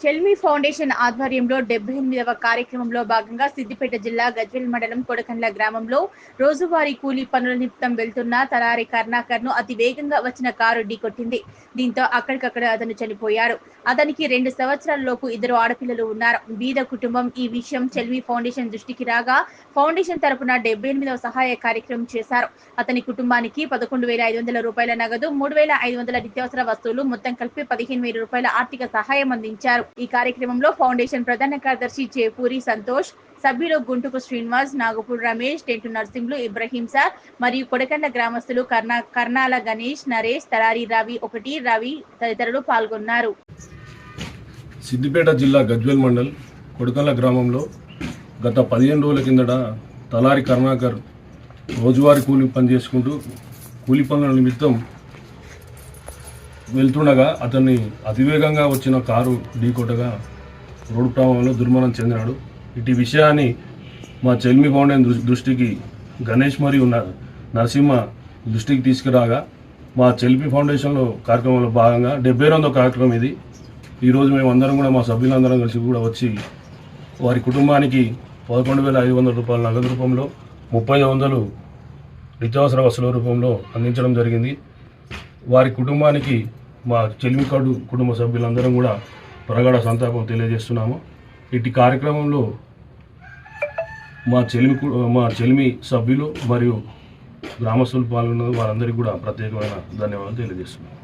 చెల్మి foundation ఆధ్వర్యంలో 78వ కార్యక్రమంలో భాగంగా సిద్దిపేట జిల్లా గజ్వేల్ మండలం కొడకండ్ల గ్రామంలో రోజువారీ కూలీ పనుల నిమిత్తం వెళ్తున్న తలారి కర్ణాకర్ ను అతి వేగంగా వచ్చిన కారు ఢీకొట్టింది. దీంతో అక్కడికక్కడ అతను చనిపోయాడు. అతనికి 2 సంవత్సరాల లోపు 2 ఆడపిల్లలు ఉన్నారు. బీద కుటుంబం. ఈ విషయం చెల్మి ఫౌండేషన్ దృష్టికి రాగా ఫౌండేషన్ తరపున 78వ సహాయ కార్యక్రమం చేశారు. అతని కుటుంబానికి 11,500 రూపాయల నగదు, 3,500 నిత్యావసర వస్తువులు, మొత్తం కలిపి 15,000 రూపాయల ఆర్థిక సహాయం అందించారు. ఈ కార్యక్రమంలో ఫౌండేషన్ ప్రధాన కార్యదర్శి చేపూరి సంతోష్, సభ్యులు గుంటుకు శ్రీనివాస్, నాగపూర్ రమేష్, టెంటు నర్సింహులు, ఇబ్రహీం సార్ మరియు కొడకండ్ల గ్రామస్తులు కర్నాల గణేష్, నరేష్, తలారి రవి తదితరులు పాల్గొన్నారు. సిద్దిపేట జిల్లా గజ్వేల్ మండల్ కొడకండ్ల గ్రామంలో గత 15 రోజుల కిందట తలారి కర్ణాకర్ రోజువారీ కూలి పని చేసుకుంటూ కూలి పనుల నిమిత్తం వెళ్తుండగా అతన్ని అతివేగంగా వచ్చిన కారు ఢీకొట్టగా రోడ్డు ప్రమాదంలో దుర్మరణం చెందినాడు. ఇటు విషయాన్ని మా చెల్మి ఫౌండేషన్ దృష్టికి గణేష్ మరియు నరసింహ దృష్టికి తీసుకురాగా మా చెల్మి ఫౌండేషన్లో కార్యక్రమంలో భాగంగా 72వ కార్యక్రమం ఇది. ఈరోజు మేము అందరం కూడా మా సభ్యులందరం కలిసి కూడా వచ్చి వారి కుటుంబానికి 11,500 రూపాయల నగదు రూపంలో 3,500 నిత్యావసర వస్తువుల రూపంలో అందించడం జరిగింది. వారి కుటుంబానికి మా చెల్మి కుటుంబ సభ్యులందరం కూడా ప్రగాఢ సంతాపం తెలియజేస్తున్నాము. ఇటు కార్యక్రమంలో మా చెల్మి సభ్యులు మరియు గ్రామస్తులు పాల్గొన్న వారందరికీ కూడా ప్రత్యేకమైన ధన్యవాదాలు తెలియజేస్తున్నాము.